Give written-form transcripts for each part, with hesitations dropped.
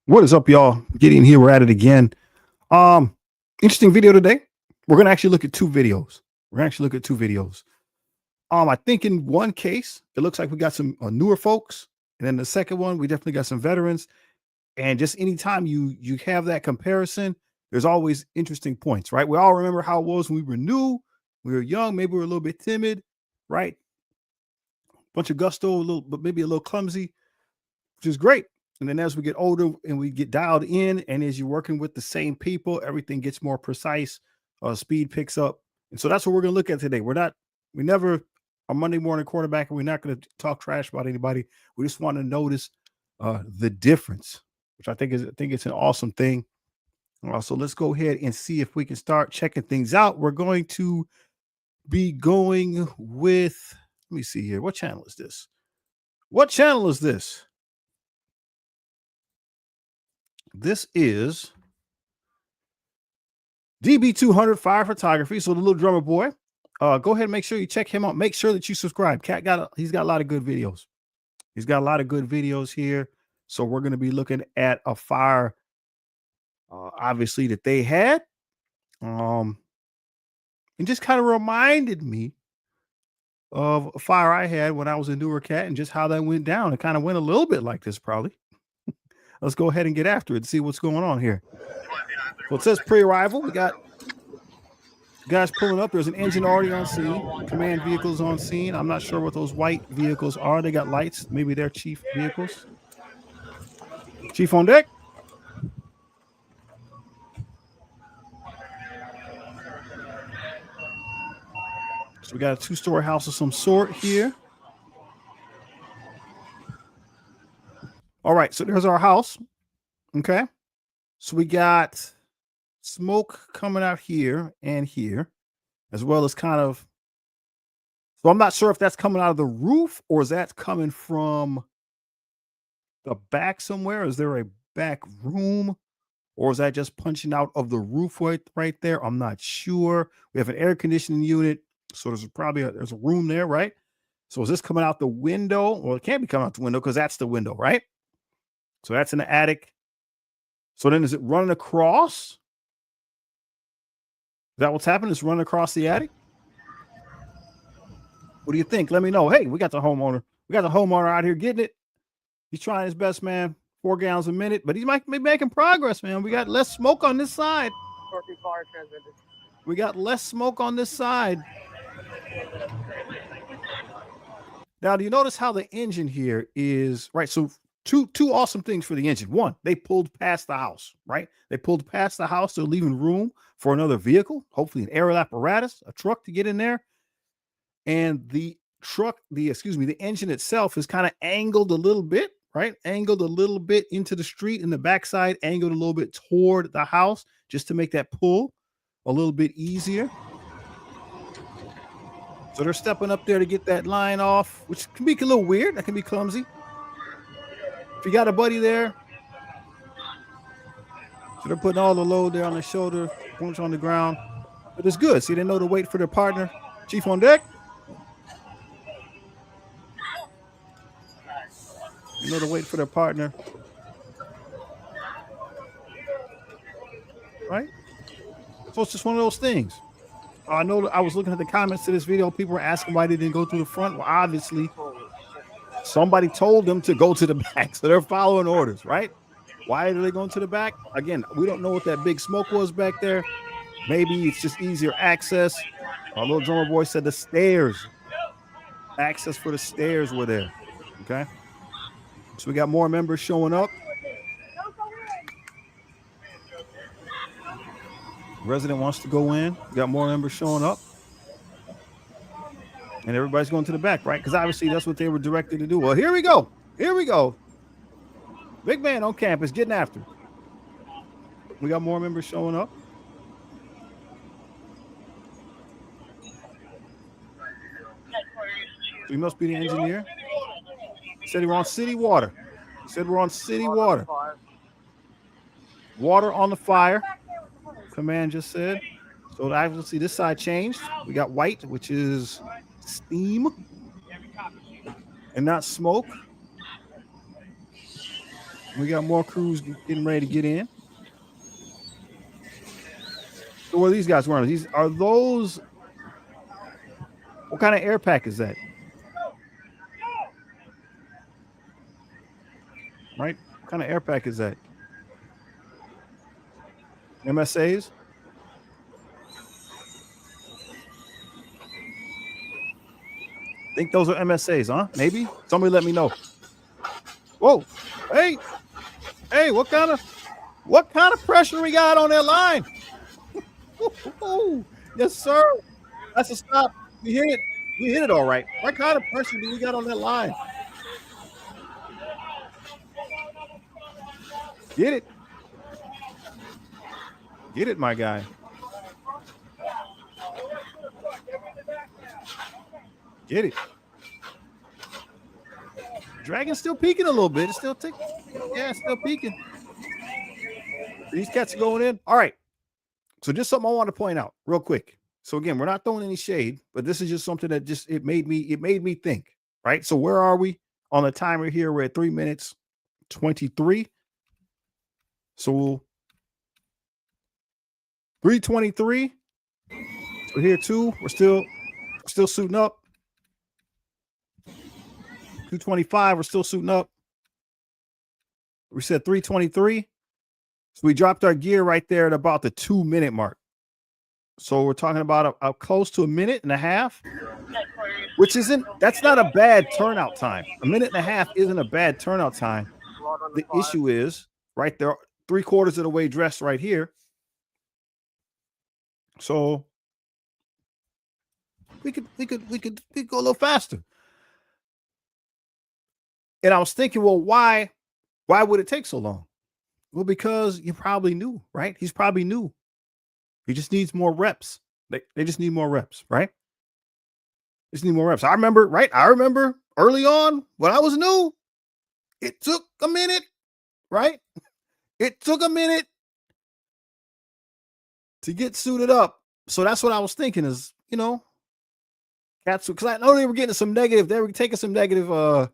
What is up, y'all? Getting here, we're at it again. Um, Interesting video today. We're gonna actually look at two videos. We're gonna actually look at two videos. I think in one case, it looks like we got some newer folks, and then the second one, we definitely got some veterans. And just anytime you have that comparison, there's always interesting points, right? We all remember how it was when we were new, we were young, maybe we were a little bit timid, right? Bunch of gusto, a little, but maybe a little clumsy, which is great. And then as we get older and we get dialed in, and as you're working with the same people, everything gets more precise. Speed picks up, and so that's what we're going to look at today. We never a Monday morning quarterback, and we're not going to talk trash about anybody. We just want to notice the difference, which I think it's an awesome thing. So let's go ahead and see if we can start checking things out. We're going to be going with. Let me see here. What channel is this? What channel is this? This is DB200 Fire Photography. So the little drummer boy. Go ahead and make sure you check him out. Make sure that you subscribe. He's got a lot of good videos. He's got a lot of good videos here. So we're going to be looking at a fire, obviously, that they had. And just kind of reminded me of a fire I had when I was in Newark Cat and just how that went down. It kind of went a little bit like this, probably. Let's go ahead and get after it and see what's going on here. So it says pre-arrival. We got guys pulling up. There's an engine already on scene. Command vehicles on scene. I'm not sure what those white vehicles are. They got lights. Maybe they're chief vehicles. Chief on deck. So we got a two-story house of some sort here. All right, so there's our house. Okay. So we got smoke coming out here and here, as well as kind of. So I'm not sure if that's coming out of the roof or is that coming from the back somewhere. Is there a back room or is that just punching out of the roof right there? I'm not sure. We have an air conditioning unit. So there's a room there, right? So is this coming out the window? Well, it can't be coming out the window because that's the window, right? So that's in the attic. So then is it running across? Is that what's happening? It's running across the attic? What do you think? Let me know. Hey, we got the homeowner. We got the homeowner out here getting it. He's trying his best, man. 4 gallons a minute, but he might be making progress, man. We got less smoke on this side. We got less smoke on this side. Now, do you notice how the engine here is right? So two awesome things for the engine. One, they pulled past the house, right? They pulled past the house. They're leaving room for another vehicle, hopefully an aerial apparatus, a truck to get in there. And the engine itself is kind of angled a little bit, right? Angled a little bit into the street, and the backside angled a little bit toward the house just to make that pull a little bit easier. So they're stepping up there to get that line off, which can be a little weird. That can be clumsy. If you got a buddy there, so they're putting all the load there on the shoulder, punch on the ground. But it's good. See, they know to wait for their partner. Chief on deck. You know to wait for their partner. Right? So it's just one of those things. I know I was looking at the comments to this video. People were asking why they didn't go through the front. Well, obviously, somebody told them to go to the back. So they're following orders, right? Why are they going to the back? Again, we don't know what that big smoke was back there. Maybe it's just easier access. Our little drummer boy said the stairs. Access for the stairs were there. Okay. So we got more members showing up. Resident wants to go in. We got more members showing up. And everybody's going to the back, right? Because obviously that's what they were directed to do. Well, here we go. Here we go. Big man on campus getting after. We got more members showing up. So he must be the engineer. He said we're on city water. He said we're on city water. Water on the fire. Command just said. So obviously this side changed. We got white, which is steam and not smoke. We got more crews getting ready to get in. So what are these guys wearing? These are those. What kind of air pack is that? Right? What kind of air pack is that? MSAs? Think those are MSAs, huh? Maybe? Somebody let me know. Whoa. Hey. Hey, what kind of pressure we got on that line? Yes, sir. That's a stop. We hit it. We hit it all right. What kind of pressure do we got on that line? Get it. Get it, my guy. Get it. Dragon's still peeking a little bit. It's still ticking. Yeah, it's still peeking. These cats are going in. All right. So just something I want to point out real quick. So again, we're not throwing any shade, but this is just something that just it made me think. Right. So where are we on the timer here? We're at 3 minutes 23. So 3:23. So here too, we're still suiting up. 2:25, we're still suiting up. We said 3:23. So we dropped our gear right there at about the 2-minute mark. So we're talking about a close to a minute and a half, which that's not a bad turnout time. A minute and a half isn't a bad turnout time. The issue is right there, 3/4 of the way dressed right here. So we could go a little faster. And I was thinking, well, why would it take so long? Well, because you probably knew, right? He's probably new. He just needs more reps. They just need more reps, right? Just need more reps. I remember, right? I remember early on when I was new, it took a minute, right? It took a minute to get suited up. So that's what I was thinking is, cats, because I know they were getting some negative, they were taking some negative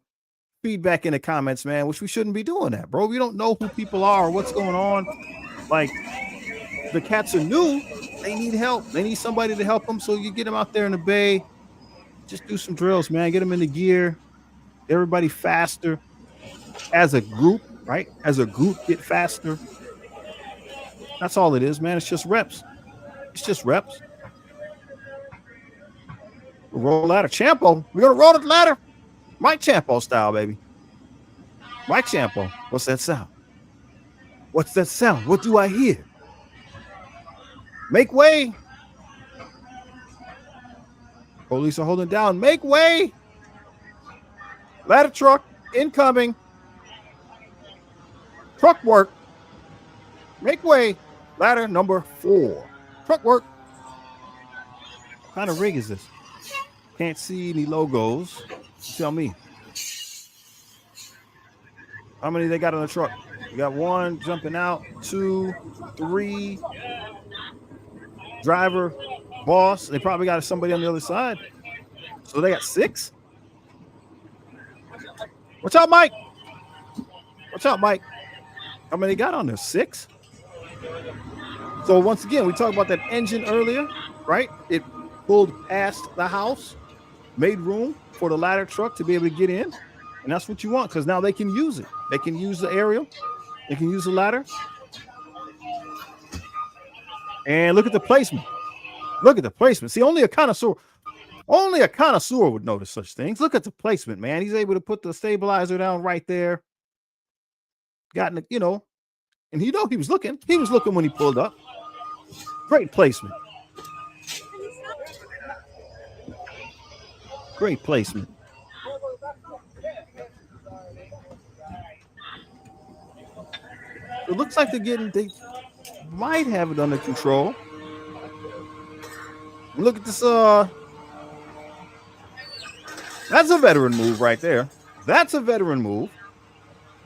feedback in the comments, man, which we shouldn't be doing that, bro. We don't know who people are or what's going on. Like, the cats are new. They need help. They need somebody to help them. So you get them out there in the bay. Just do some drills, man. Get them in the gear. Everybody faster as a group, right? As a group, get faster. That's all it is, man. It's just reps. It's just reps. Roll ladder. Champo. We're going to roll the ladder. Mike Champo style, baby. Mike Champo. What's that sound? What's that sound? What do I hear? Make way. Police are holding down. Make way. Ladder truck incoming. Truck work. Make way. Ladder number 4. Truck work. What kind of rig is this? Can't see any logos. Tell me. How many they got on the truck? We got 1 jumping out, 2, 3. Driver, boss. They probably got somebody on the other side. So they got 6. Watch out, Mike. Watch out, Mike. How many got on there? 6. So once again, we talked about that engine earlier, right? It pulled past the house, made room for the ladder truck to be able to get in. And that's what you want, because now they can use it. They can use the aerial. They can use the ladder. And look at the placement. Look at the placement. See, only a connoisseur would notice such things. Look at the placement, man. He's able to put the stabilizer down right there. And he was looking. He was looking when he pulled up. Great placement. Great placement. It looks like they might have it under control. Look at this. That's a veteran move right there. That's a veteran move.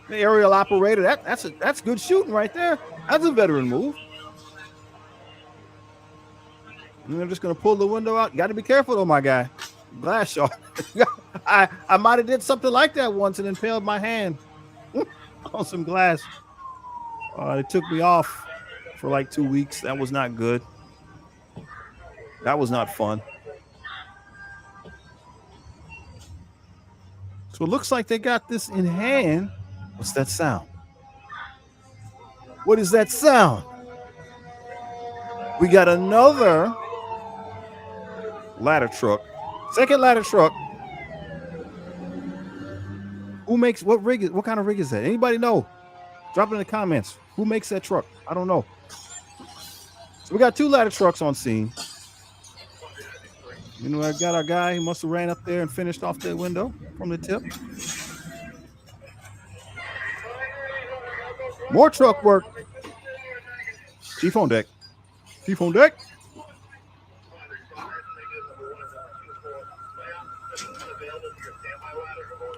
The aerial operator. That's good shooting right there. That's a veteran move. And they're just gonna pull the window out. You got to be careful, though, my guy. Glass shot. I might have did something like that once and impaled my hand. on some glass. It took me off for like 2 weeks. That was not good. That was not fun. So it looks like they got this in hand. What's that sound? What is that sound? We got another ladder truck. Second ladder truck. Who makes what rig is what kind of rig is that? Anybody know? Drop it in the comments. Who makes that truck? I don't know. So we got 2 ladder trucks on scene. You know, I got our guy. He must have ran up there and finished off that window from the tip. More truck work. Chief on deck. Chief on deck.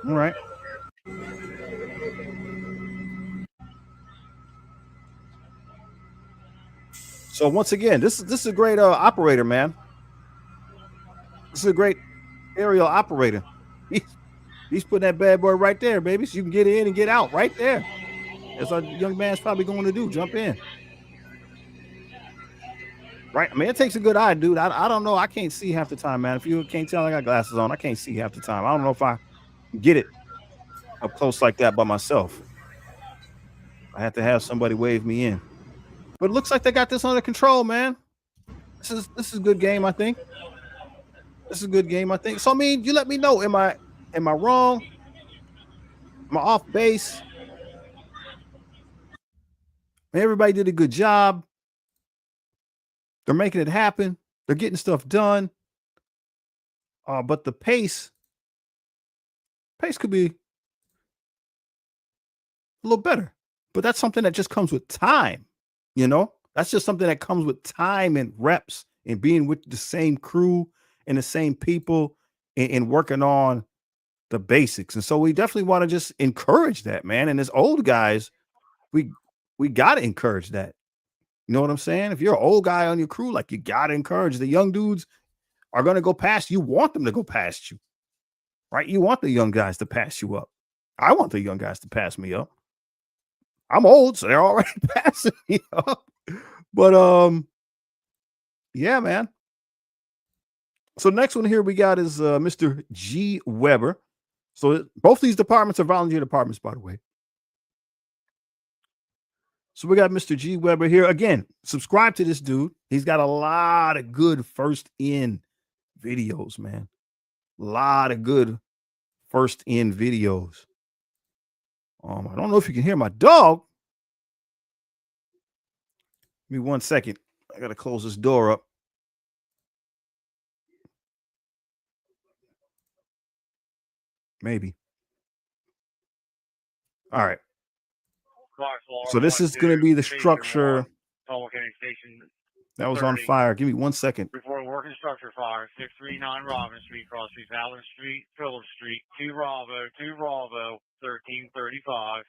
All right. So once again, this is a great operator, man. This is a great aerial operator. He's putting that bad boy right there, baby. So you can get in and get out right there. That's what a young man's probably going to do. Jump in. Right. I mean, it takes a good eye, dude. I don't know. I can't see half the time, man. If you can't tell, I got glasses on. I can't see half the time. I don't know if I get it up close like that by myself. I have to have somebody wave me in. But it looks like they got this under control, man. This is a good game, I think. This is a good game, I think. So I mean, you let me know. Am I wrong? Am I off base? Everybody did a good job. They're making it happen. They're getting stuff done. But the pace could be a little better. But that's something that just comes with time, you know? That's just something that comes with time and reps and being with the same crew and the same people and working on the basics. And so we definitely want to just encourage that, man. And as old guys, we got to encourage that. You know what I'm saying? If you're an old guy on your crew, like, you got to encourage the young dudes are going to go past you. Want them to go past you, right? You want the young guys to pass you up. I want the young guys to pass me up. I'm old, so they're already passing me up. But yeah, man. So next one here we got is Mr. G. Weber. So both these departments are volunteer departments, by the way. So we got Mr. G. Weber here. Again, subscribe to this dude. He's got a lot of good first in videos, man. A lot of good first in videos. I don't know if you can hear my dog. Give me 1 second. I got to close this door up. Maybe. All right. So this is going to be the structure that was on fire. Give me 1 second. Report working structure fire, 639 Robin Street, Cross Street, Allen Street, Phillips Street, 2 Bravo, 1335.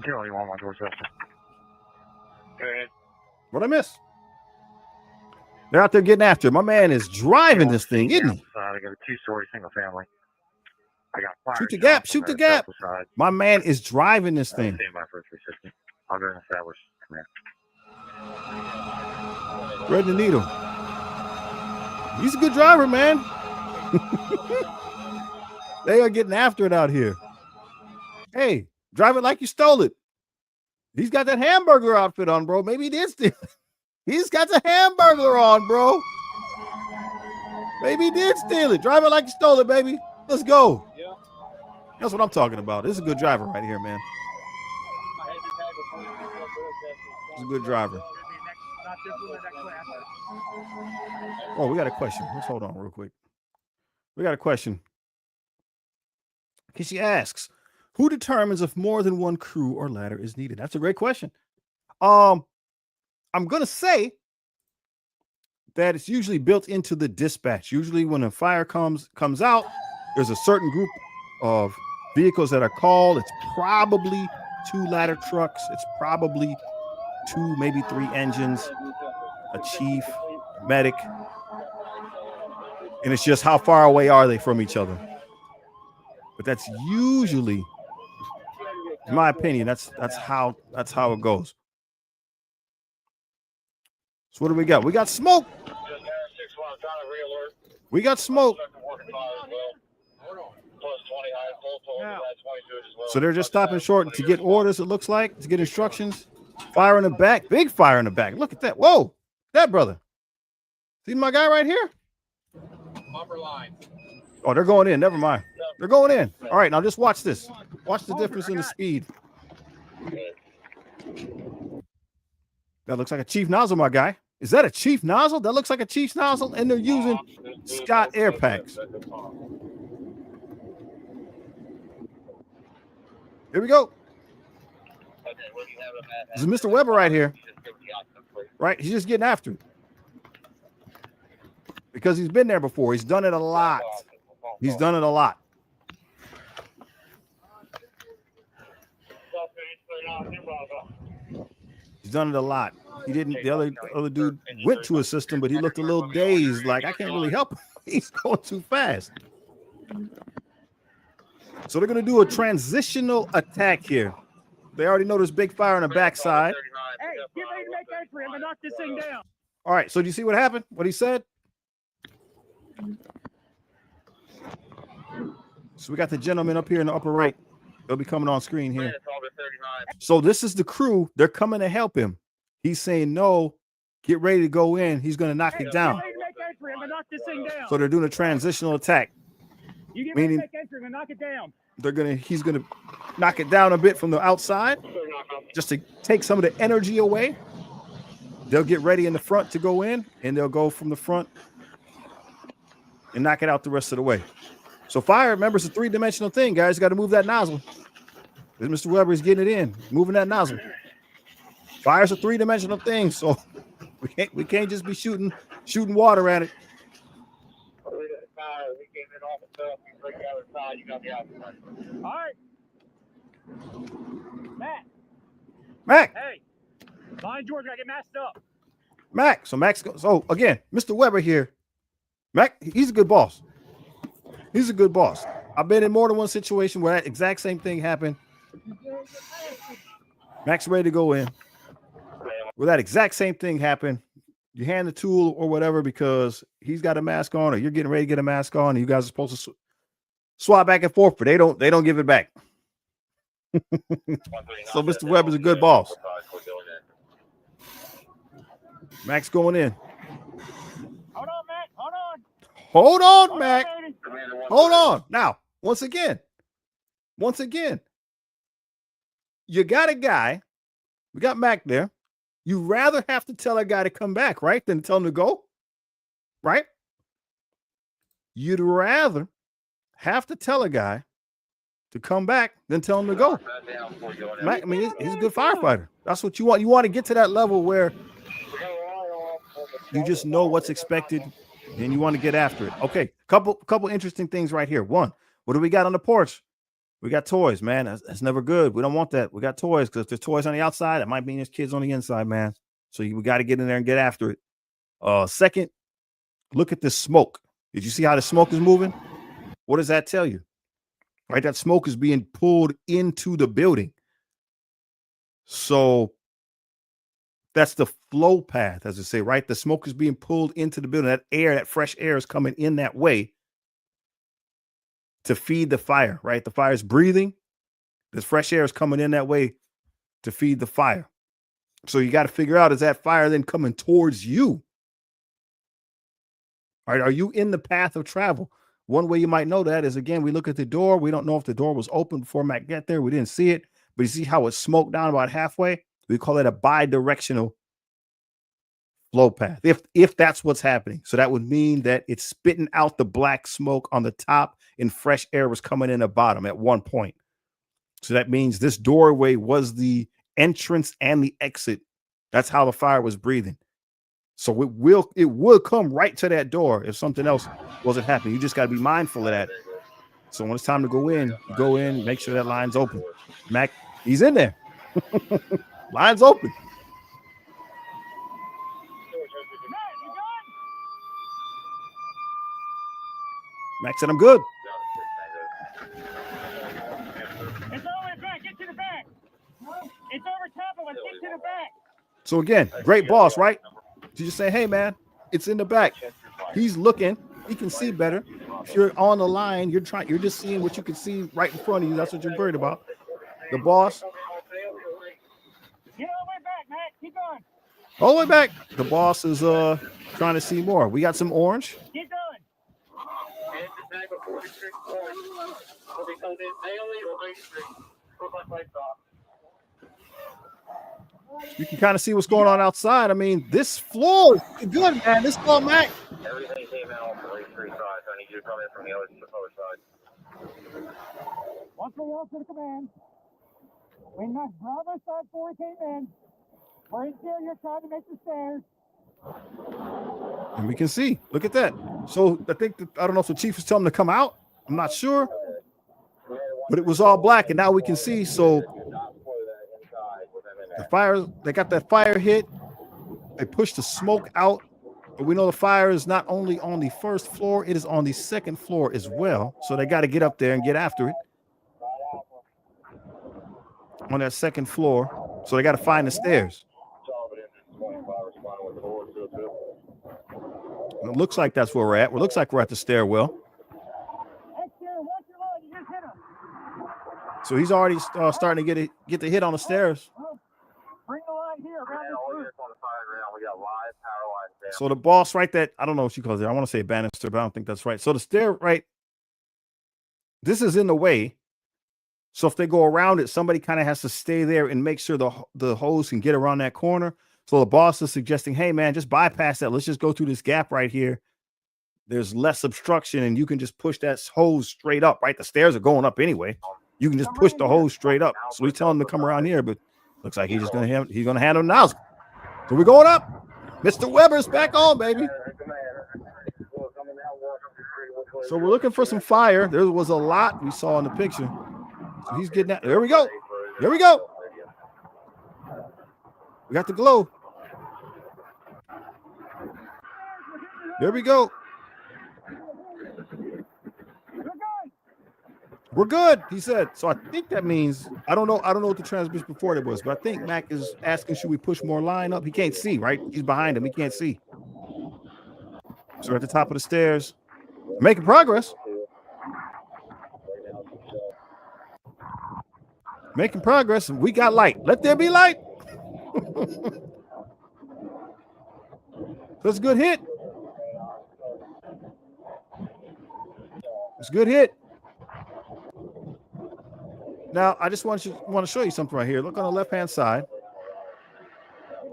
Charlie, you want my door shelter? Go ahead. What'd I miss? They're out there getting after it. My man is driving this thing, isn't he? I got a 2-story single family. I got fire. Shoot the gap. Shoot the gap. My man is driving this thing. Stand by for 360. I'll go and establish. Come here. Thread the needle. He's a good driver, man. They are getting after it out here. Hey, drive it like you stole it. He's got that hamburger outfit on, bro. Maybe he did steal it. He's got the hamburger on, bro. Maybe he did steal it. Drive it like you stole it, baby. Let's go. Yeah. That's what I'm talking about. This is a good driver right here, man. He's a good driver. Oh, we got a question. Let's hold on real quick. We got a question. Okay, she asks, who determines if more than one crew or ladder is needed? That's a great question. I'm going to say that it's usually built into the dispatch. Usually when a fire comes out, there's a certain group of vehicles that are called. It's probably 2 ladder trucks. It's probably 2, maybe 3 engines, a chief, medic. And it's just how far away are they from each other. But that's usually In my opinion, that's how it goes. So what do we got? We got smoke. We got smoke. So they're just stopping short to get orders, it looks like, to get instructions. Fire in the back. Big fire in the back. Look at that. Whoa. That brother. See my guy right here? Upper line. Oh, they're going in. Never mind. They're going in. All right, now just watch this. Watch the difference in the speed. That looks like a chief nozzle, my guy. Is that a chief nozzle? That looks like a chief nozzle, and they're using Scott air packs. Here we go. This is Mr. Weber right here. Right? He's just getting after it. Because he's been there before. He's done it a lot. He's done it a lot. He's done it a lot. He didn't. The other dude went to his system, but he looked a little dazed. Like, I can't really help him. He's going too fast. So they're going to do a transitional attack here. They already know there's big fire on the backside. Hey, get ready to make entry. I'm going to knock this thing down. All right. So do you see what happened? What he said? So we got the gentleman up here in the upper right. They'll be coming on screen here. So this is the crew. They're coming to help him. He's saying, no, get ready to go in. He's going to knock it down. So they're doing a transitional attack. Meaning he's going to knock it down a bit from the outside just to take some of the energy away. They'll get ready in the front to go in, and they'll go from the front and knock it out the rest of the way. So fire, remember, it's a three-dimensional thing, guys. You got to move that nozzle. Mr. Weber is getting it in, moving that nozzle. Fire's a three-dimensional thing, so we can't just be shooting water at it. All right. Mac. Hey, Lion George, I get masked up. Mac. So Max goes. So again, Mr. Weber here. Mac, he's a good boss. He's a good boss. I've been in more than one situation where that exact same thing happened. Mac's ready to go in. Where that exact same thing happened, you hand the tool or whatever because he's got a mask on, or you're getting ready to get a mask on, and you guys are supposed to swap back and forth, but they don't give it back. So Mr. Weber's a good boss. Mac's going in. Hold on, Mac. Hold on. Hold on, Mac. Hold on. Now, once again, you got a guy. We got Mac there. You rather have to tell a guy to come back, right, than tell him to go, right? You'd rather have to tell a guy to come back than tell him to go. Mac, I mean, he's a good firefighter. That's what you want. You want to get to that level where you just know what's expected and you want to get after it. Okay, couple interesting things right here. One, what do we got on the porch? We got toys, man. That's never good. We don't want that. We got toys because if there's toys on the outside, it might mean there's kids on the inside, man. So we got to get in there and get after it. Second, look at the smoke. Did you see how the smoke is moving? What does that tell you? Right, that smoke is being pulled into the building. So that's the flow path, as I say, right? The smoke is being pulled into the building. That air, that fresh air is coming in that way to feed the fire, right? The fire is breathing. This fresh air is coming in that way to feed the fire. So you got to figure out, is that fire then coming towards you? All right, are you in the path of travel? One way you might know that is, again, we look at the door. We don't know if the door was open before Mac got there. We didn't see it, but you see how it smoked down about halfway? We call it a bi-directional flow path, if that's what's happening. So that would mean that it's spitting out the black smoke on the top and fresh air was coming in the bottom at one point. So that means this doorway was the entrance and the exit. That's how the fire was breathing. So it will come right to that door if something else wasn't happening. You just got to be mindful of that. So when it's time to go in, you go in, make sure that line's open. Mac, he's in there. Line's open. Mac said, I'm good. It's all the way back. Get to the back. So again, great boss, right? To just say, hey man, it's in the back. He's looking, he can see better. If you're on the line, you're just seeing what you can see right in front of you. That's what you're worried about. The boss. Get all the way back, Matt. Keep going. All the way back. The boss is trying to see more. We got some orange. Keep going. You can kind of see what's going on outside. I mean, this floor is good, man. This floor, Mac. Everything came in off the lake 3 side, so I need you to come in from the other side. Once we all to the command. We knocked Bravo side 4 came in. We're in here. You're trying to make the stairs. And we can see. Look at that. So I think I don't know if the chief was telling them to come out. I'm not sure. But it was all black, and now we can see. So the fire, they got that fire hit. They pushed the smoke out. But we know the fire is not only on the first floor, it is on the second floor as well. So they got to get up there and get after it. On that second floor. So they got to find the stairs. It looks like that's where we're at. It looks like we're at the stairwell. So he's already starting to get the hit on the stairs. Bring the line here around the roof. We got live power lines there. So the boss right that, I don't know what she calls it. I want to say banister, but I don't think that's right. So the stair right, this is in the way. So if they go around it, somebody kind of has to stay there and make sure the hose can get around that corner. So the boss is suggesting, hey man, just bypass that. Let's just go through this gap right here. There's less obstruction and you can just push that hose straight up, right? The stairs are going up anyway. You can just push the hose straight up. So we tell him to come around here, but looks like he's gonna handle nozzle. So we're going up. Mr. Weber's back on, baby. So we're looking for some fire. There was a lot we saw in the picture. So he's getting that. There we go. There we go. We got the glow. There we go. We're good, he said. So I think that means I don't know what the transmission before it was, but I think Mac is asking, should we push more line up? He can't see, right? He's behind him. He can't see. So we're at the top of the stairs. Making progress. Making progress. And we got light. Let there be light. That's a good hit. It's a good hit. Now, I just want to show you something right here. Look on the left-hand side.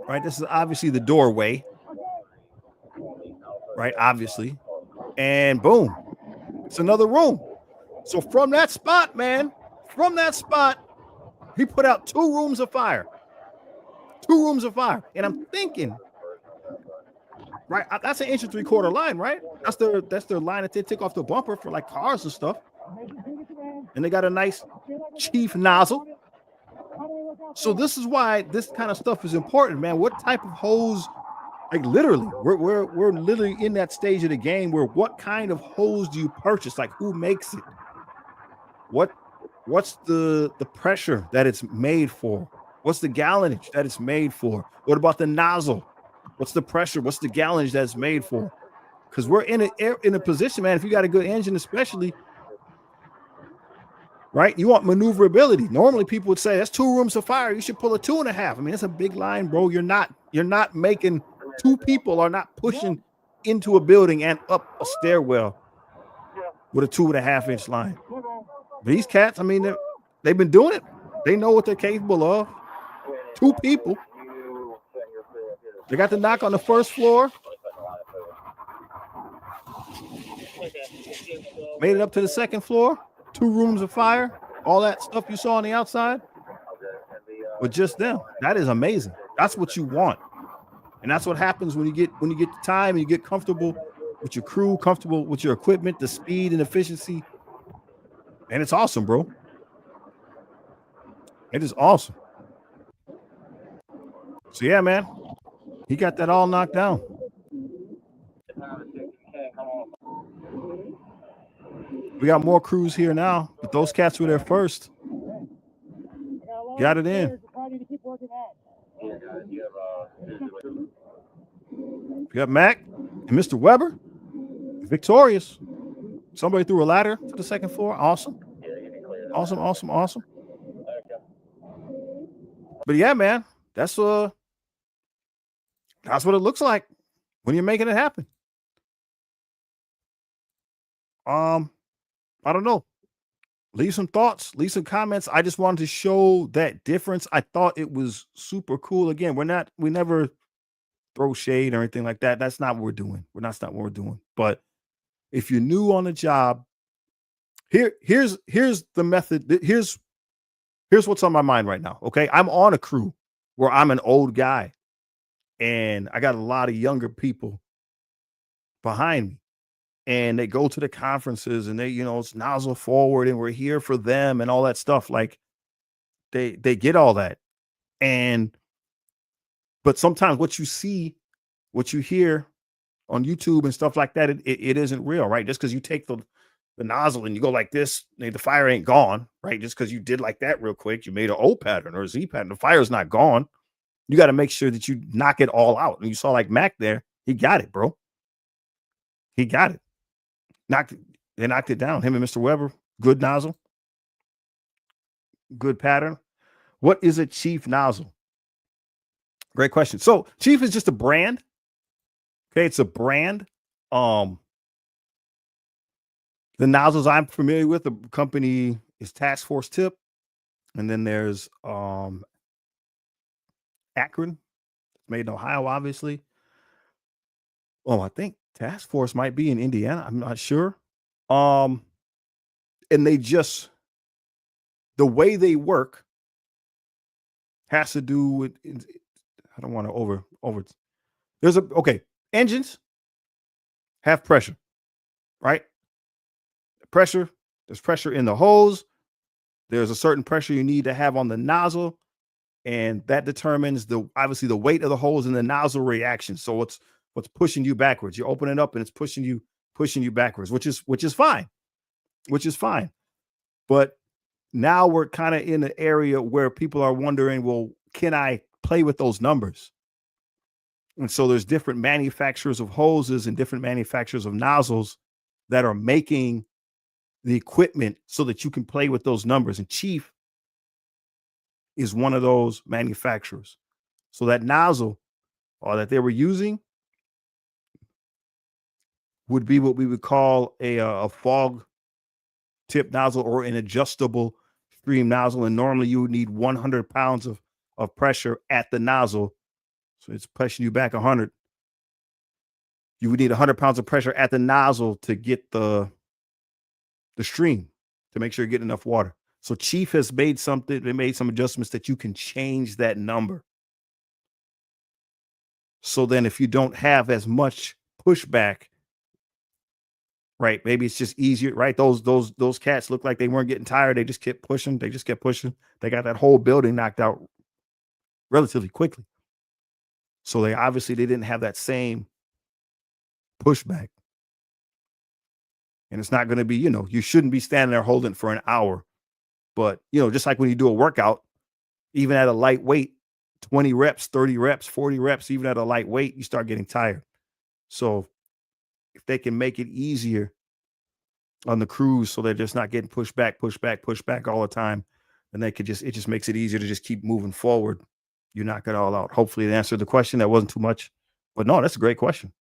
Right, this is obviously the doorway. Right, obviously. And boom, it's another room. So from that spot, man, he put out 2 rooms of fire. 2 rooms of fire. And I'm thinking, right, that's an 1 3/4 line, right? That's their line that they take off the bumper for like cars and stuff. And they got a nice chief nozzle. So this is why this kind of stuff is important, man. What type of hose? Like literally, we're literally in that stage of the game where what kind of hose do you purchase? Like who makes it? What's the pressure that it's made for? What's the gallonage that it's made for? What about the nozzle? What's the pressure? What's the gallonage that it's made for? Because we're in a position, man. If you got a good engine, especially. Right? You want maneuverability. Normally people would say that's 2 rooms of fire. You should pull a 2.5. I mean, that's a big line, bro. You're not making 2 people are not pushing into a building and up a stairwell with a 2.5-inch line. But these cats, I mean, they've been doing it. They know what they're capable of. 2 people. They got the knock on the first floor. Made it up to the second floor. 2 rooms of fire, all that stuff you saw on the outside, with just them. That is amazing. That's what you want, and that's what happens when you get the time and you get comfortable with your crew, comfortable with your equipment, the speed and efficiency, and it's awesome, bro. It is awesome. So yeah, man, he got that all knocked down. We got more crews here now, but those cats were there first. Got it in. Yeah, guys, you have We got Mac and Mr. Weber victorious. Somebody threw a ladder to the second floor. Awesome. yeah, you can clear it. Awesome, awesome, awesome. Okay. But yeah, man, that's what it looks like when you're making it happen. I don't know. Leave some thoughts, leave some comments. I just wanted to show that difference. I thought it was super cool. Again, we never throw shade or anything like that. That's not what we're doing. That's not what we're doing. But if you're new on the job, here's the method. Here's what's on my mind right now. Okay. I'm on a crew where I'm an old guy and I got a lot of younger people behind me. And they go to the conferences and they, it's nozzle forward and we're here for them and all that stuff. Like they get all that. But sometimes what you see, what you hear on YouTube and stuff like that, it isn't real, right? Just because you take the nozzle and you go like this, the fire ain't gone, right? Just because you did like that real quick, you made an O pattern or a Z pattern, the fire's not gone. You got to make sure that you knock it all out. And you saw like Mac there, he got it, bro. He got it. They knocked it down. Him and Mr. Weber, good nozzle, good pattern. What is a Chief nozzle? Great question. So Chief is just a brand. Okay, it's a brand. The nozzles I'm familiar with, the company is Task Force Tip, and then there's Akron. It's made in Ohio, obviously. Oh, I think Task Force might be in Indiana. I'm not sure. And they just, the way they work has to do with, I don't want to over engines have pressure, right? Pressure, there's pressure in the hose. There's a certain pressure you need to have on the nozzle, and that determines obviously the weight of the hose and the nozzle reaction. So what's pushing you backwards? You open it up and it's pushing you backwards, which is fine. But now we're kind of in an area where people are wondering, well, can I play with those numbers? And so there's different manufacturers of hoses and different manufacturers of nozzles that are making the equipment so that you can play with those numbers. And Chief is one of those manufacturers. So that nozzle that they were using would be what we would call a fog tip nozzle or an adjustable stream nozzle. And normally you would need 100 pounds of pressure at the nozzle. So it's pushing you back 100. You would need 100 pounds of pressure at the nozzle to get the stream, to make sure you're getting enough water. So Chief has made some adjustments that you can change that number. So then if you don't have as much pushback, right, maybe it's just easier, right? Those cats look like they weren't getting tired. They just kept pushing. They got that whole building knocked out relatively quickly. So they didn't have that same pushback. And it's not going to be, you shouldn't be standing there holding for an hour. But, just like when you do a workout, even at a light weight, 20 reps, 30 reps, 40 reps, even at a light weight, you start getting tired. So if they can make it easier on the crews so they're just not getting pushed back all the time, then it just makes it easier to just keep moving forward. You knock it all out. Hopefully it answered the question. That wasn't too much. But no, that's a great question.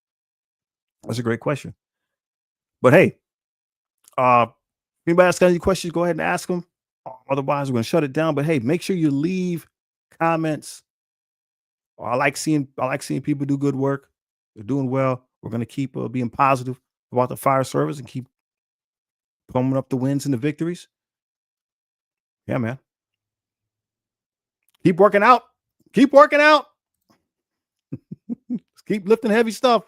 But hey, anybody else got any questions, go ahead and ask them. Otherwise, we're going to shut it down. But hey, make sure you leave comments. I like seeing people do good work. They're doing well. We're going to keep being positive about the fire service and keep pumping up the wins and the victories. Yeah, man. Keep working out. Keep lifting heavy stuff.